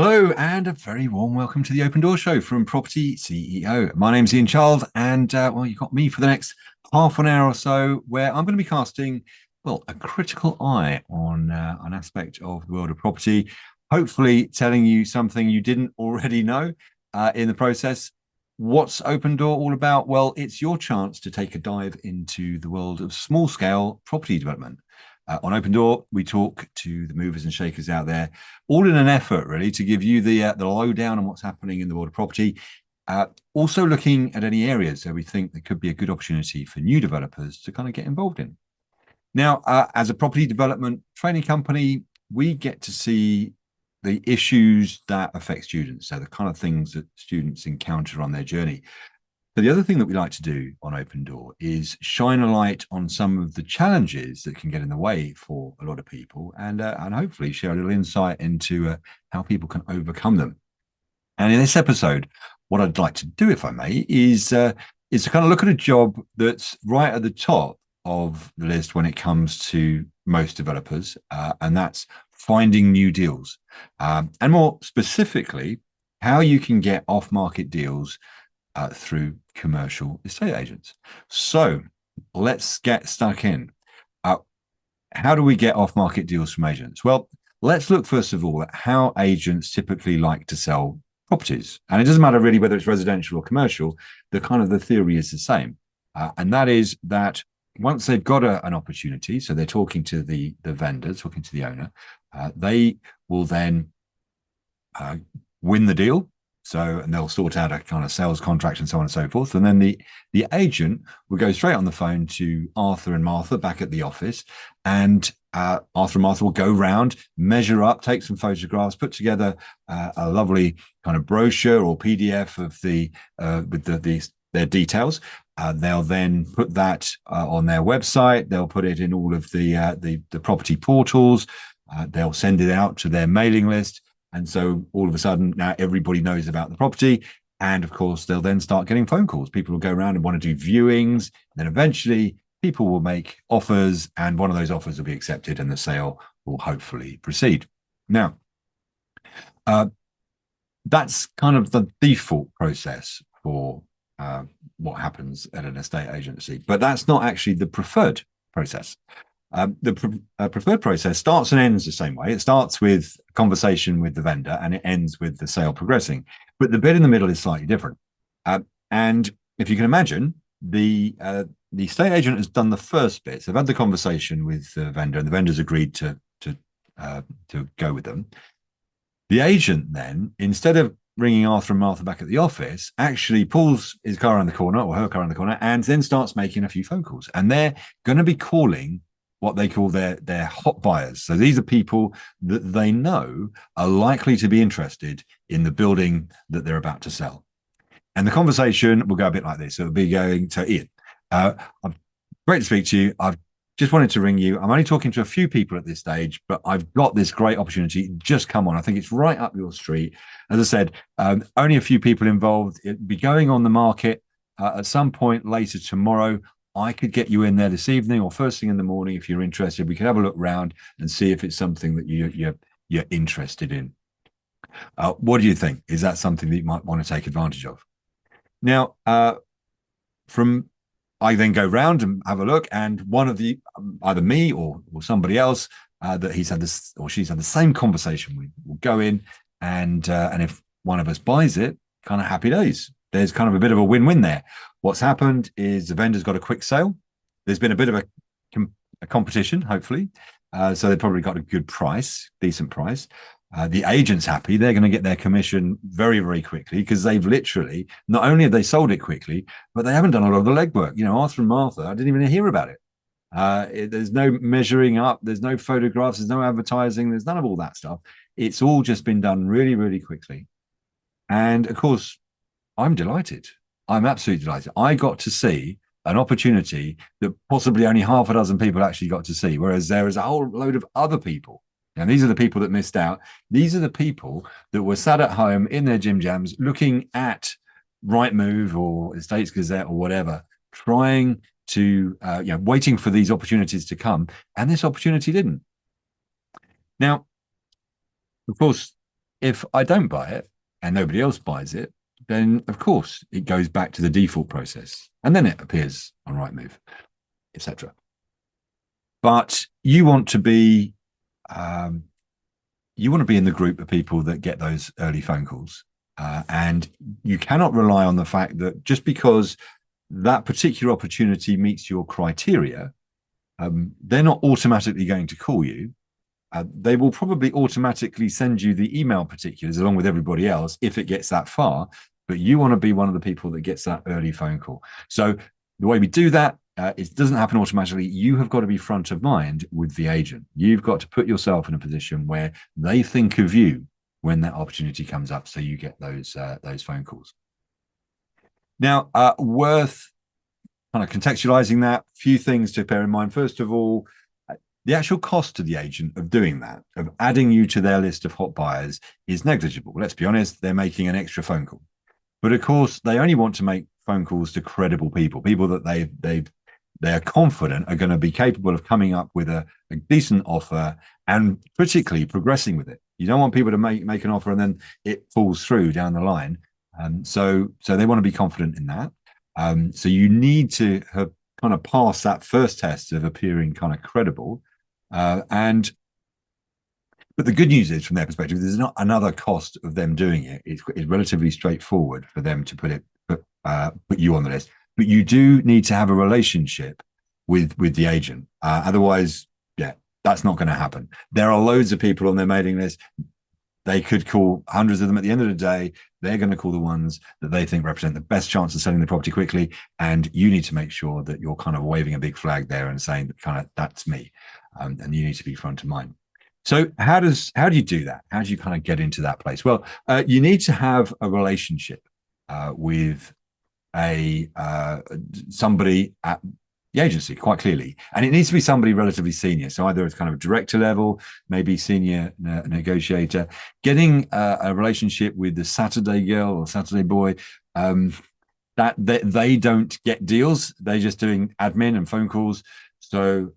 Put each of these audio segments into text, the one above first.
Hello, and a very warm welcome to the Open Door Show from Property CEO. My name's Ian Child, and you've got me for the next half an hour or so, where I'm going to be casting, a critical eye on an aspect of the world of property, hopefully telling you something you didn't already know in the process. What's Open Door all about? Well, it's your chance to take a dive into the world of small-scale property development. On Open Door, we talk to the movers and shakers out there, all in an effort really to give you the lowdown on what's happening in the world of property. Also looking at any areas where we think there could be a good opportunity for new developers to kind of get involved in. Now, as a property development training company, we get to see the issues that affect students, so the kind of things that students encounter on their journey. So the other thing that we like to do on Open Door is shine a light on some of the challenges that can get in the way for a lot of people, and hopefully share a little insight into how people can overcome them. And in this episode, what I'd like to do, if I may, is to kind of look at a job that's right at the top of the list when it comes to most developers, and that's finding new deals, and more specifically, how you can get off-market deals through commercial estate agents. So let's get stuck in. How do we get off-market deals from agents? Well, let's look first of all at how agents typically like to sell properties. And it doesn't matter really whether it's residential or commercial, the theory is the same. And that is that once they've got an opportunity, so they're talking to the vendor, talking to the owner, they will then win the deal. And they'll sort out a kind of sales contract and so on and so forth. And then the agent will go straight on the phone to Arthur and Martha back at the office. And Arthur and Martha will go round, measure up, take some photographs, put together a lovely kind of brochure or PDF of their details. They'll then put that on their website. They'll put it in all of the property portals. They'll send it out to their mailing list. And so all of a sudden, now everybody knows about the property. And of course, they'll then start getting phone calls. People will go around and want to do viewings. Then eventually people will make offers, and one of those offers will be accepted and the sale will hopefully proceed. Now, that's kind of the default process for what happens at an estate agency. But that's not actually the preferred process. The preferred process starts and ends the same way. It starts with a conversation with the vendor and it ends with the sale progressing. But the bit in the middle is slightly different. And if you can imagine, the estate agent has done the first bit. So they've had the conversation with the vendor, and the vendor's agreed to go with them. The agent then, instead of ringing Arthur and Martha back at the office, actually pulls his car around the corner or her car around the corner and then starts making a few phone calls. And they're going to be calling what they call their hot buyers. So these are people that they know are likely to be interested in the building that they're about to sell. And the conversation will go a bit like this. So it'll be going to Ian. Great to speak to you. I've just wanted to ring you. I'm only talking to a few people at this stage, but I've got this great opportunity. Just come on. I think it's right up your street. As I said, only a few people involved. It'll be going on the market at some point later tomorrow. I could get you in there this evening or first thing in the morning if you're interested. We could have a look around and see if it's something that you're interested in. What do you think? Is that something that you might want to take advantage of? Now, I then go round and have a look, and one of the either me or somebody else that he's had this or she's had the same conversation with will go in, and if one of us buys it, kind of happy days. There's kind of a bit of a win-win there. What's happened is the vendor's got a quick sale. There's been a bit of a competition, hopefully. So they've probably got a good price, decent price. The agent's happy. They're going to get their commission very, very quickly because they've literally, not only have they sold it quickly, but they haven't done a lot of the legwork. Arthur and Martha, I didn't even hear about it. There's no measuring up. There's no photographs. There's no advertising. There's none of all that stuff. It's all just been done really, really quickly. And of course, I'm delighted. I'm absolutely delighted. I got to see an opportunity that possibly only half a dozen people actually got to see, whereas there is a whole load of other people. And these are the people that missed out. These are the people that were sat at home in their gym jams looking at Rightmove or Estates Gazette or whatever, trying to, waiting for these opportunities to come. And this opportunity didn't. Now, of course, If I don't buy it and nobody else buys it, then of course it goes back to the default process and then it appears on Rightmove, etc. But um, you want to be in the group of people that get those early phone calls. And you cannot rely on the fact that just because that particular opportunity meets your criteria, they're not automatically going to call you. They will probably automatically send you the email particulars along with everybody else if it gets that far. But you want to be one of the people that gets that early phone call. So the way we do that, it doesn't happen automatically. You have got to be front of mind with the agent. You've got to put yourself in a position where they think of you when that opportunity comes up, so you get those phone calls. Now, worth kind of contextualizing that, few things to bear in mind. First of all, the actual cost to the agent of doing that, of adding you to their list of hot buyers, is negligible. Let's be honest, they're making an extra phone call. But of course, they only want to make phone calls to credible people that they are confident are going to be capable of coming up with a decent offer and particularly progressing with it. You don't want people to make an offer and then it falls through down the line. So they want to be confident in that. So you need to have kind of passed that first test of appearing kind of credible. But the good news is, from their perspective, there's not another cost of them doing it. It's relatively straightforward for them to put you on the list. But you do need to have a relationship with the agent. Otherwise, yeah, that's not going to happen. There are loads of people on their mailing list. They could call hundreds of them. At the end of the day, they're going to call the ones that they think represent the best chance of selling the property quickly. And you need to make sure that you're kind of waving a big flag there and saying that kind of that's me. And you need to be front of mind. So how do you do that? How do you kind of get into that place? Well, you need to have a relationship with somebody at the agency, quite clearly, and it needs to be somebody relatively senior. So either it's kind of director level, maybe senior negotiator. Getting a relationship with the Saturday girl or Saturday boy. That they don't get deals; they're just doing admin and phone calls. So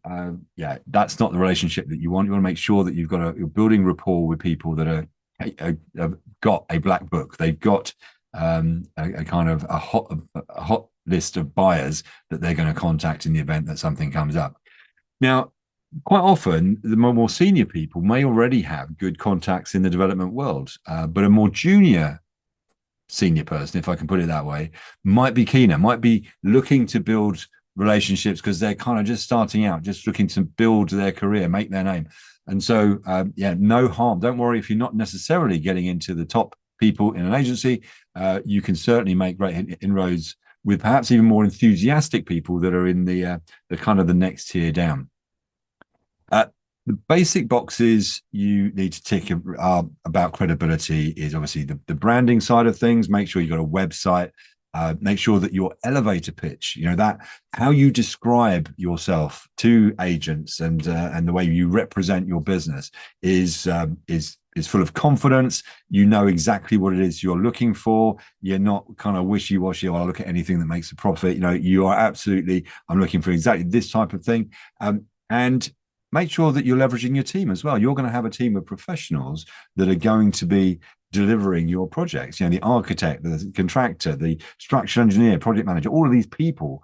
yeah, that's not the relationship that you want. You want to make sure that you're building rapport with people that have got a black book. They've got a kind of a hot list of buyers that they're going to contact in the event that something comes up. Now, quite often, the more senior people may already have good contacts in the development world, but a more junior senior person, if I can put it that way, might be keener, might be looking to build relationships because they're kind of just starting out, just looking to build their career, make their name. And so, yeah, no harm. Don't worry if you're not necessarily getting into the top people in an agency. You can certainly make great inroads with perhaps even more enthusiastic people that are in the kind of the next tier down. The basic boxes you need to tick about credibility is obviously the branding side of things. Make sure you've got a website. Make sure that your elevator pitch, that how you describe yourself to agents and the way you represent your business is full of confidence. You know exactly what it is you're looking for. You're not kind of wishy-washy. I'll look at anything that makes a profit. You are absolutely. I'm looking for exactly this type of thing, and make sure that you're leveraging your team as well. You're going to have a team of professionals that are going to be delivering your projects. The architect, the contractor, the structural engineer, project manager, all of these people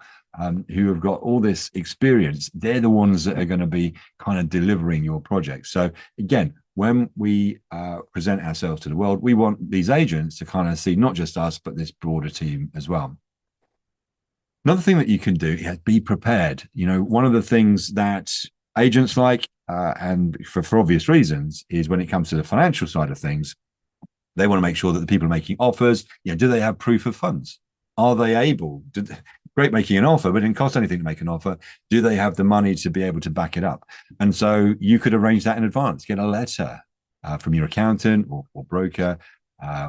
who have got all this experience, they're the ones that are going to be kind of delivering your project. So again, when we present ourselves to the world, we want these agents to kind of see not just us, but this broader team as well. Another thing that you can do is be prepared. One of the things that agents like, and for obvious reasons, is when it comes to the financial side of things, they want to make sure that the people making offers, do they have proof of funds? Are they able to, great making an offer, but it didn't cost anything to make an offer. Do they have the money to be able to back it up? And so you could arrange that in advance, get a letter from your accountant or broker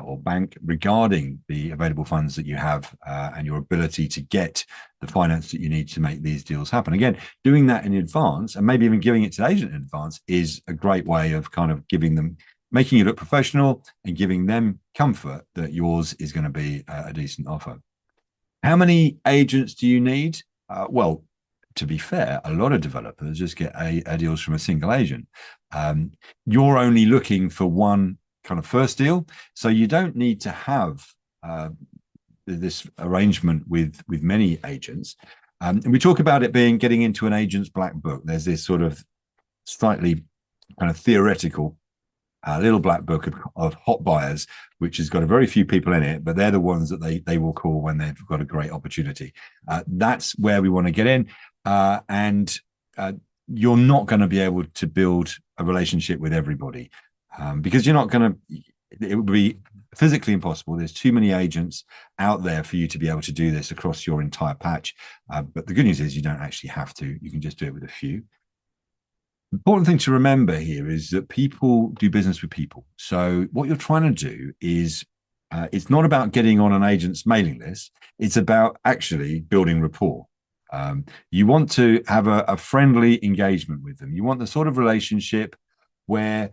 or bank regarding the available funds that you have and your ability to get the finance that you need to make these deals happen. Again, doing that in advance and maybe even giving it to the agent in advance is a great way of kind of making you look professional and giving them comfort that yours is going to be a decent offer. How many agents do you need? Well, to be fair, a lot of developers just get a deals from a single agent. You're only looking for one kind of first deal. So you don't need to have this arrangement with many agents. And we talk about it being getting into an agent's black book. There's this sort of slightly kind of theoretical little black book of hot buyers, which has got a very few people in it, but they're the ones that they will call when they've got a great opportunity. That's where we want to get in. And you're not going to be able to build a relationship with everybody because you're not going to, it would be physically impossible. There's too many agents out there for you to be able to do this across your entire patch. But the good news is you don't actually have to. You can just do it with a few. Important thing to remember here is that people do business with people. So what you're trying to do is it's not about getting on an agent's mailing list. It's about actually building rapport. You want to have a friendly engagement with them. You want the sort of relationship where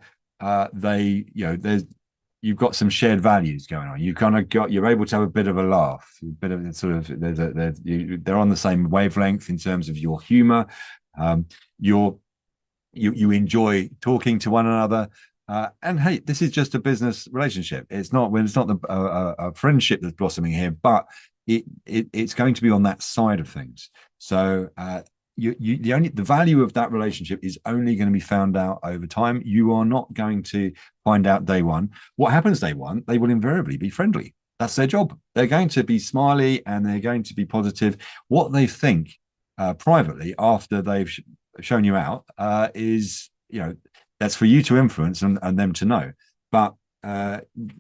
you've got some shared values going on. You're able to have a bit of a laugh, a bit of sort of they're on the same wavelength in terms of your humor. You enjoy talking to one another. And hey, this is just a business relationship. It's not a friendship that's blossoming here, but it's going to be on that side of things. So the value of that relationship is only going to be found out over time. You are not going to find out day one. What happens day one? They will invariably be friendly. That's their job. They're going to be smiley and they're going to be positive. What they think privately after they've shown you out is, that's for you to influence and them to know. But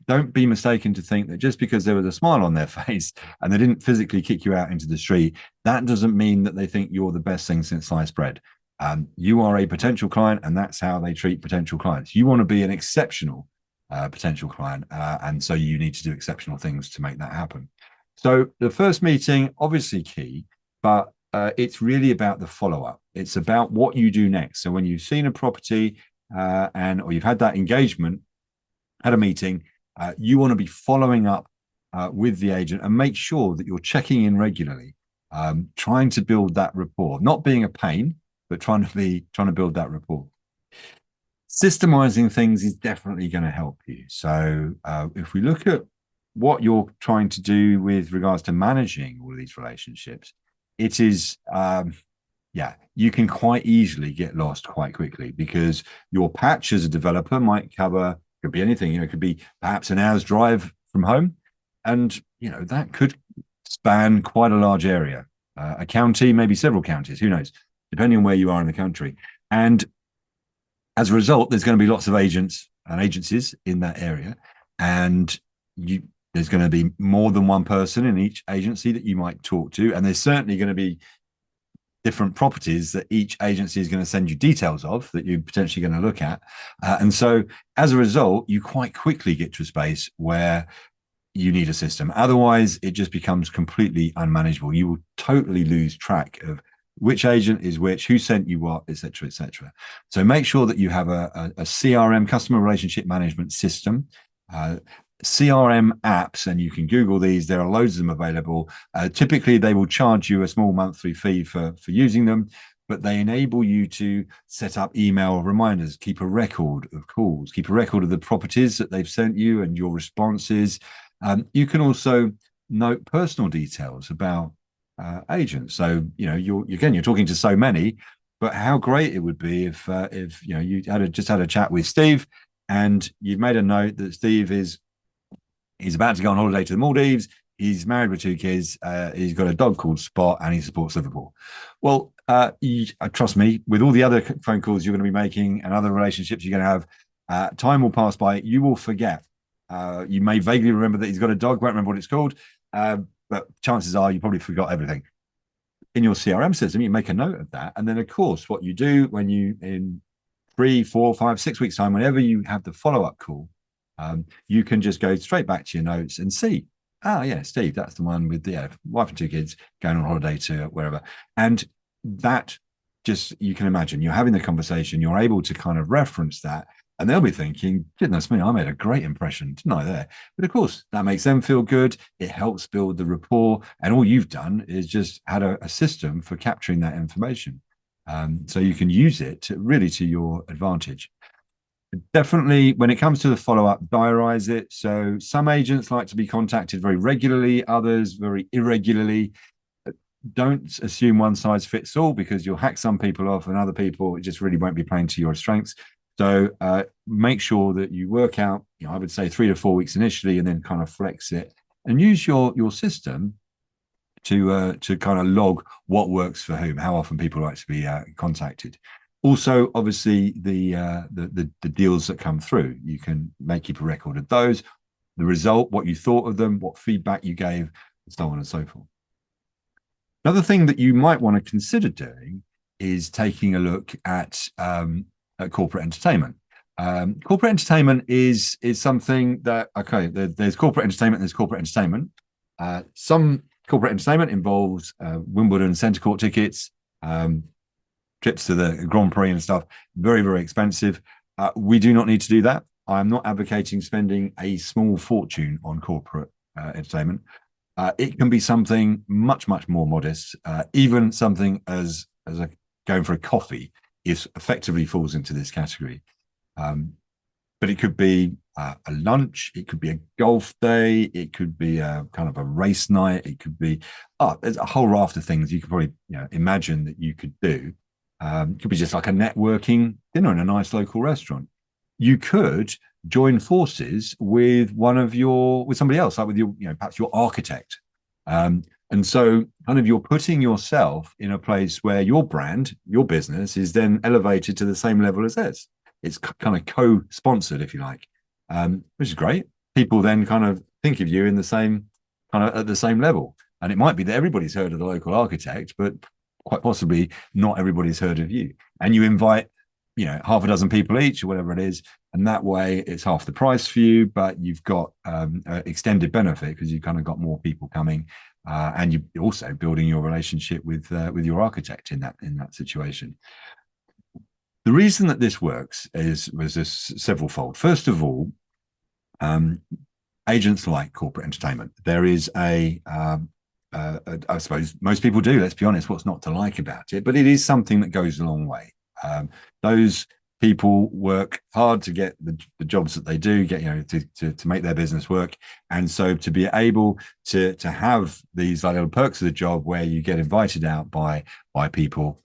don't be mistaken to think that just because there was a smile on their face and they didn't physically kick you out into the street, that doesn't mean that they think you're the best thing since sliced bread. You are a potential client, and that's how they treat potential clients. You want to be an exceptional potential client, and so you need to do exceptional things to make that happen. So the first meeting, obviously key, but it's really about the follow-up. It's about what you do next. So when you've seen a property or you've had that engagement, had a meeting, you want to be following up with the agent and make sure that you're checking in regularly, trying to build that rapport, not being a pain, but trying to build that rapport. Systemizing things is definitely going to help you. So if we look at what you're trying to do with regards to managing all of these relationships, it is you can quite easily get lost quite quickly because your patch as a developer might could be anything. It could be perhaps an hour's drive from home, and that could span quite a large area, a county, maybe several counties, who knows, depending on where you are in the country. And as a result, there's going to be lots of agents and agencies in that area, and there's going to be more than one person in each agency that you might talk to, and there's certainly going to be different properties that each agency is going to send you details of that you're potentially going to look at. And so as a result, you quite quickly get to a space where you need a system. Otherwise, it just becomes completely unmanageable. You will totally lose track of which agent is which, who sent you what, et cetera, et cetera. So make sure that you have a CRM, customer relationship management system, CRM apps, and you can Google these. There are loads of them available. Typically, they will charge you a small monthly fee for using them, but they enable you to set up email reminders, keep a record of calls, keep a record of the properties that they've sent you and your responses. You can also note personal details about agents. So you're talking to so many, but how great it would be if you just had a chat with Steve, and you've made a note that Steve he's about to go on holiday to the Maldives. He's married with 2 kids. He's got a dog called Spot, and he supports Liverpool. Well, trust me, with all the other phone calls you're going to be making and other relationships you're going to have, time will pass by. You will forget. You may vaguely remember that he's got a dog, won't remember what it's called, but chances are you probably forgot everything. In your CRM system, you make a note of that. And then, of course, what you do when in 3, 4, 5, 6 weeks' time, whenever you have the follow-up call, you can just go straight back to your notes and see, Steve, that's the one with the wife and 2 kids going on holiday to wherever. And that you can imagine, you're having the conversation, you're able to kind of reference that, and they'll be thinking, goodness me, I made a great impression, didn't I, there? But of course, that makes them feel good. It helps build the rapport. And all you've done is just had a system for capturing that information. So you can use it really to your advantage. Definitely, when it comes to the follow-up, diarize it. So some agents like to be contacted very regularly, others very irregularly. Don't assume one size fits all, because you'll hack some people off and other people it just really won't be playing to your strengths. So make sure that you work out, I would say 3 to 4 weeks initially, and then kind of flex it and use your system to kind of log what works for whom, how often people like to be contacted. Also, obviously, the deals that come through, you can keep a record of those, the result, what you thought of them, what feedback you gave, and so on and so forth. Another thing that you might want to consider doing is taking a look at corporate entertainment. Corporate entertainment is something that, okay, there's corporate entertainment, there's corporate entertainment. Some corporate entertainment involves Wimbledon centre court tickets, trips to the Grand Prix and stuff. Very, very expensive. We do not need to do that. I'm not advocating spending a small fortune on corporate entertainment. It can be something much, much more modest. Even something as going for a coffee is effectively falls into this category. But it could be a lunch, it could be a golf day, it could be a kind of a race night, it could be there's a whole raft of things you could probably imagine that you could do. It could be just like a networking dinner in a nice local restaurant. You could join forces with somebody else, like with your, perhaps your architect. And so kind of you're putting yourself in a place where your brand, your business is then elevated to the same level as theirs. It's kind of co-sponsored, if you like, which is great. People then kind of think of you in the same kind of at the same level. And it might be that everybody's heard of the local architect, but quite possibly not everybody's heard of you. And you invite, half a dozen people each or whatever it is. And that way it's half the price for you, but you've got extended benefit because you've kind of got more people coming. And you're also building your relationship with your architect in that situation. The reason that this works was this severalfold. First of all, agents like corporate entertainment. There is I suppose most people do. Let's be honest. What's not to like about it? But it is something that goes a long way. Those people work hard to get the jobs that they do, get to make their business work, and so to be able to have these little perks of the job where you get invited out by people.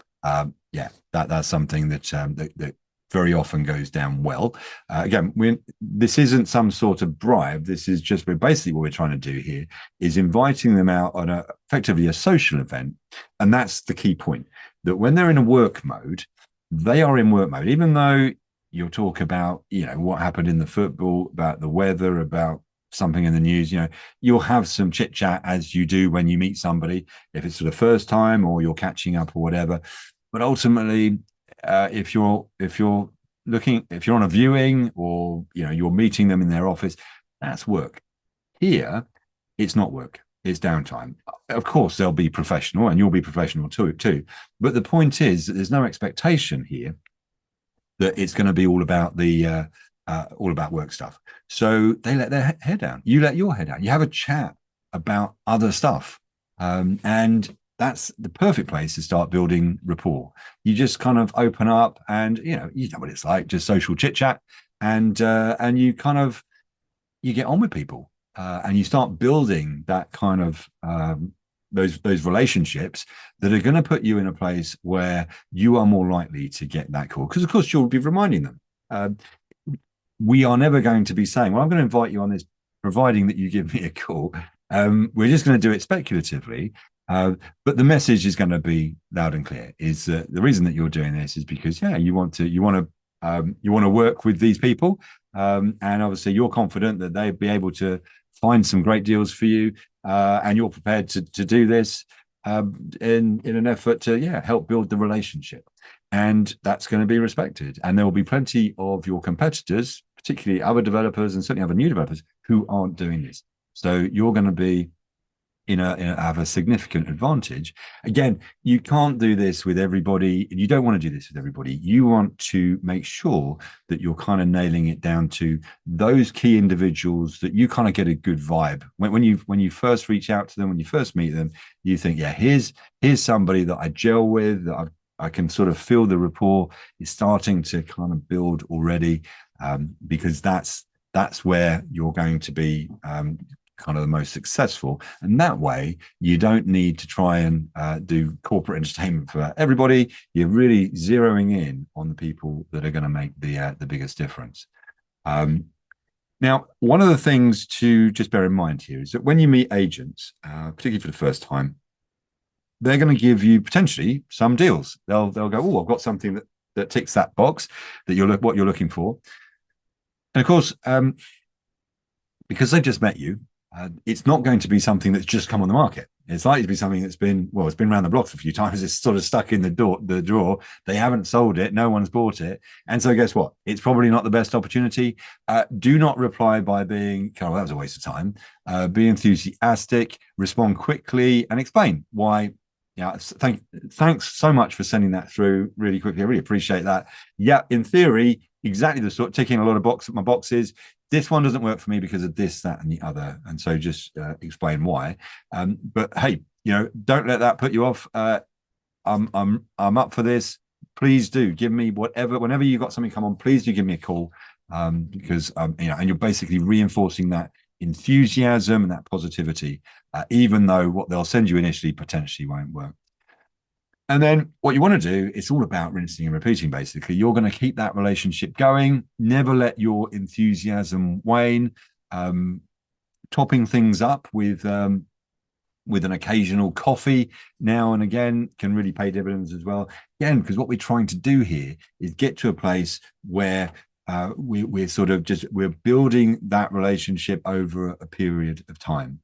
That's something that very often goes down well. Again, this isn't some sort of bribe. This is just basically what we're trying to do here is inviting them out on effectively a social event. And that's the key point, that when they're in a work mode, they are in work mode, even though you'll talk about, what happened in the football, about the weather, about something in the news, you'll have some chit chat as you do when you meet somebody, if it's for the first time or you're catching up or whatever. But ultimately, if you're on a viewing or you're meeting them in their office, that's work. Here, it's not work. It's downtime. Of course, they'll be professional, and you'll be professional too. But the point is that there's no expectation here that it's going to be all about all about work stuff. So they let their hair down. You let your hair down. You have a chat about other stuff, and that's the perfect place to start building rapport. You just kind of open up, and you know what it's like, just social chit chat, and you kind of get on with people, and you start building that kind of those relationships that are going to put you in a place where you are more likely to get that call, because of course you'll be reminding them. We are never going to be saying, well, I'm going to invite you on this providing that you give me a call. We're just going to do it speculatively. But the message is going to be loud and clear. Is the reason that you're doing this is because you want to work with these people, and obviously you're confident that they'll be able to find some great deals for you, and you're prepared to do this in an effort to help build the relationship, and that's going to be respected. And there will be plenty of your competitors, particularly other developers and certainly other new developers, who aren't doing this. So you're going to be have a significant advantage. Again, you can't do this with everybody. You don't want to do this with everybody. You want to make sure that you're kind of nailing it down to those key individuals that you kind of get a good vibe. When you first reach out to them, when you first meet them, you think, here's somebody that I gel with, that I can sort of feel the rapport is starting to kind of build already. because that's where you're going to be kind of the most successful. And that way, you don't need to try and do corporate entertainment for everybody. You're really zeroing in on the people that are going to make the biggest difference. Now, one of the things to just bear in mind here is that when you meet agents, particularly for the first time, they're going to give you potentially some deals. They'll go, oh, I've got something that ticks that box that what you're looking for. And of course, because they've just met you, it's not going to be something that's just come on the market. It's likely to be something that's been around the block a few times. It's sort of stuck in the drawer. They haven't sold it. No one's bought it. And so guess what? It's probably not the best opportunity. Do not reply by being, oh, that was a waste of time. Be enthusiastic, respond quickly, and explain why. Yeah, thanks so much for sending that through really quickly. I really appreciate that. Yeah, in theory, exactly the sort, ticking a lot of my boxes. This one doesn't work for me because of this, that, and the other. And so just explain why. But hey, don't let that put you off. I'm up for this. Please do give me whenever you got something come on, please do give me a call. Because and you're basically reinforcing that enthusiasm and that positivity, even though what they'll send you initially potentially won't work. And then what you want to do, it's all about rinsing and repeating, basically. You're going to keep that relationship going, never let your enthusiasm wane, topping things up with an occasional coffee now and again can really pay dividends as well. Again, because what we're trying to do here is get to a place where we're building that relationship over a period of time.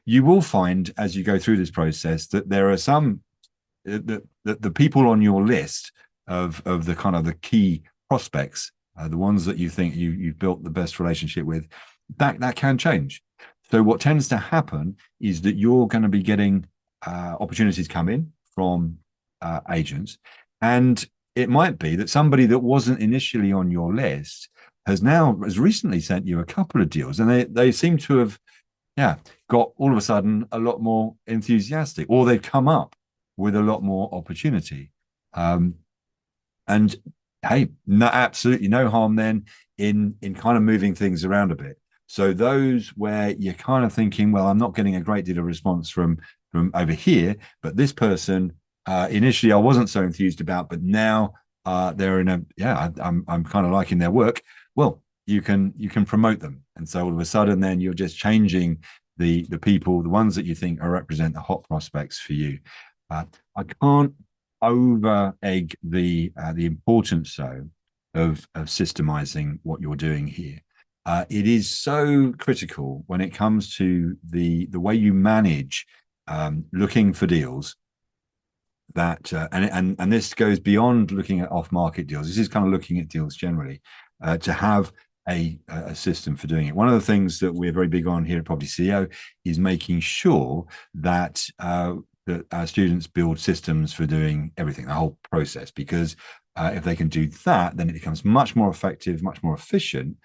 You will find as you go through this process that there are some the people on your list of the kind of the key prospects, the ones that you think you've built the best relationship with, that can change. So what tends to happen is that you're going to be getting opportunities come in from agents, and it might be that somebody that wasn't initially on your list has recently sent you a couple of deals, and they seem to have got all of a sudden a lot more enthusiastic, or they've come up with a lot more opportunity. And hey, absolutely no harm then in kind of moving things around a bit. So those where you're kind of thinking, well, I'm not getting a great deal of response from over here, but this person initially I wasn't so enthused about, but now they're in I'm kind of liking their work. Well, you can promote them, and so all of a sudden then you're just changing the people, the ones that you think represent the hot prospects for you. I can't over egg the importance of systemizing what you're doing here. It is so critical when it comes to the way you manage looking for deals, that and this goes beyond looking at off-market deals. This is kind of looking at deals generally, to have a system for doing it. One of the things that we're very big on here at propertyCEO is making sure that that our students build systems for doing everything, the whole process, because if they can do that, then it becomes much more effective, much more efficient,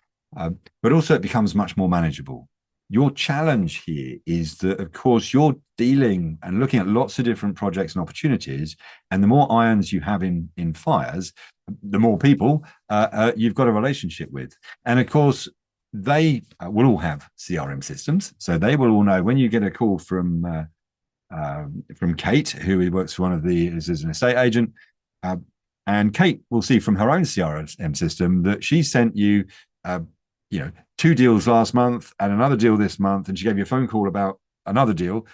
but also it becomes much more manageable. Your challenge here is that, of course, you're dealing and looking at lots of different projects and opportunities, and the more irons you have in fires, the more people you've got a relationship with. And of course, they will all have CRM systems, so they will all know when you get a call from Kate, who works for is an estate agent, and Kate will see from her own CRM system that she sent you, 2 deals last month and another deal this month, and she gave you a phone call about another deal.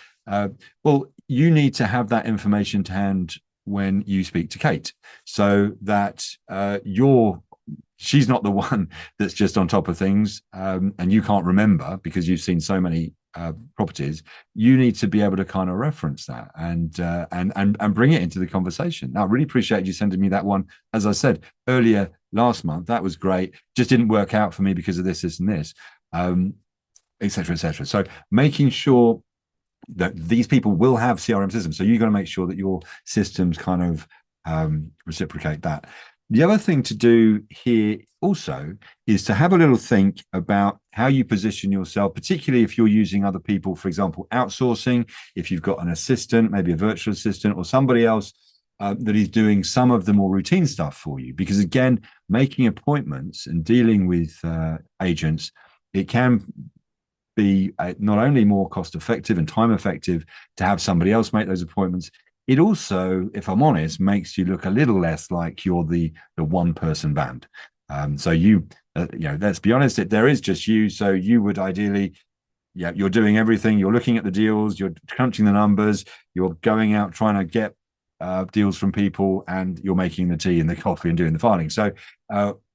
Well, you need to have that information to hand when you speak to Kate, so that she's not the one that's just on top of things, and you can't remember because you've seen so many properties. You need to be able to kind of reference that and bring it into the conversation. Now, I really appreciate you sending me that one. As I said earlier last month, that was great. Just didn't work out for me because of this, and this, et cetera, et cetera. So making sure that these people will have CRM systems. So you've got to make sure that your systems kind of reciprocate that. The other thing to do here also is to have a little think about how you position yourself, particularly if you're using other people, for example, outsourcing, if you've got an assistant, maybe a virtual assistant or somebody else that is doing some of the more routine stuff for you. Because again, making appointments and dealing with agents, it can be not only more cost effective and time effective to have somebody else make those appointments. It also, if I'm honest, makes you look a little less like you're the one person band. So let's be honest, there is just you. So you would ideally, yeah, you're doing everything. You're looking at the deals, you're crunching the numbers, you're going out trying to get deals from people, and you're making the tea and the coffee and doing the filing. So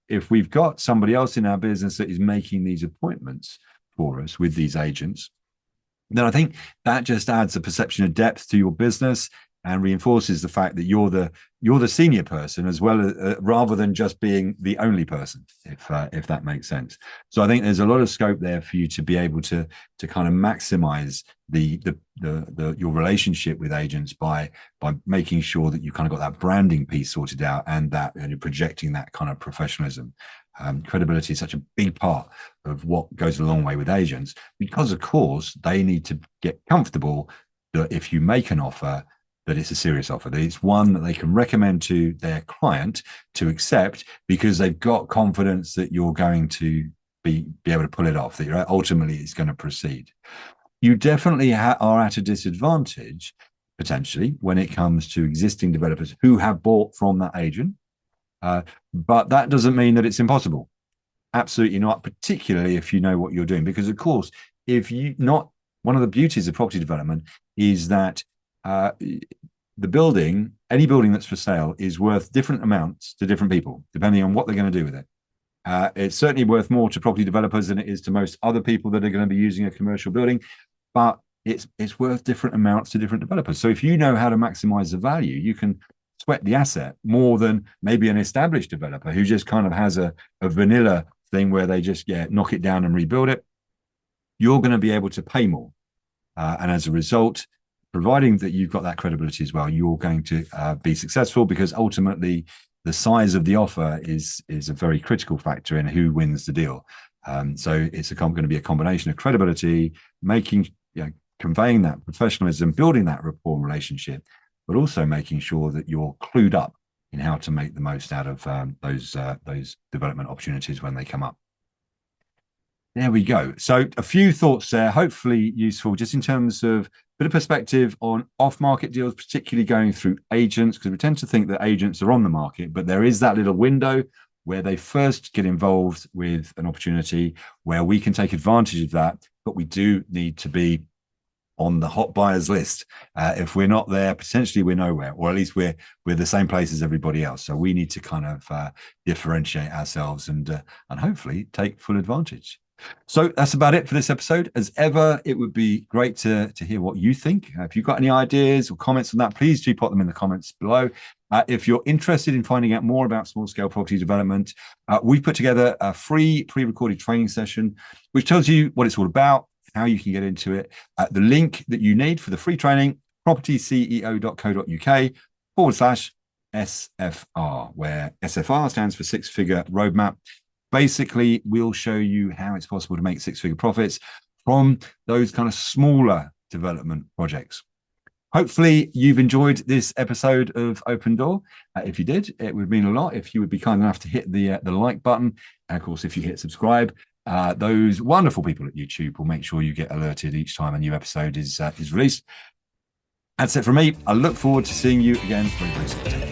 if we've got somebody else in our business that is making these appointments for us with these agents, then I think that just adds a perception of depth to your business and reinforces the fact that you're the senior person as well, rather than just being the only person, if that makes sense. So I think there's a lot of scope there for you to be able to kind of maximize your relationship with agents by making sure that you kind of got that branding piece sorted out, and you're projecting that kind of professionalism. Credibility is such a big part of what goes a long way with agents, because of course they need to get comfortable that if you make an offer, that it's a serious offer, that it's one that they can recommend to their client to accept, because they've got confidence that you're going to be able to pull it off, that ultimately it's going to proceed. You definitely are at a disadvantage potentially when it comes to existing developers who have bought from that agent, but that doesn't mean that it's impossible. Absolutely not, particularly if you know what you're doing, because of course, one of the beauties of property development is that any building that's for sale is worth different amounts to different people, depending on what they're going to do with it. It's certainly worth more to property developers than it is to most other people that are going to be using a commercial building, but it's worth different amounts to different developers. So if you know how to maximize the value, you can sweat the asset more than maybe an established developer who just kind of has a vanilla thing where they just knock it down and rebuild it. You're going to be able to pay more. And as a result, providing that you've got that credibility as well, you're going to be successful, because ultimately the size of the offer is a very critical factor in who wins the deal. So it's going to be a combination of credibility, conveying that professionalism, building that rapport and relationship, but also making sure that you're clued up in how to make the most out of those development opportunities when they come up. There we go. So a few thoughts there, hopefully useful, just in terms of a bit of perspective on off-market deals, particularly going through agents, because we tend to think that agents are on the market, but there is that little window where they first get involved with an opportunity where we can take advantage of that, but we do need to be on the hot buyers list. If we're not there, potentially we're nowhere, or at least we're the same place as everybody else. So we need to kind of differentiate ourselves and hopefully take full advantage. So that's about it for this episode. As ever, it would be great to hear what you think. If you've got any ideas or comments on that, please do put them in the comments below. If you're interested in finding out more about small-scale property development, we've put together a free pre-recorded training session, which tells you what it's all about, how you can get into it. The link that you need for the free training, propertyceo.co.uk/SFR, where SFR stands for six-figure roadmap. Basically, we'll show you how it's possible to make six-figure profits from those kind of smaller development projects. Hopefully, you've enjoyed this episode of Open Door. If you did, it would mean a lot if you would be kind enough to hit the like button. And of course, if you hit subscribe, those wonderful people at YouTube will make sure you get alerted each time a new episode is released. That's it from me. I look forward to seeing you again very, very soon.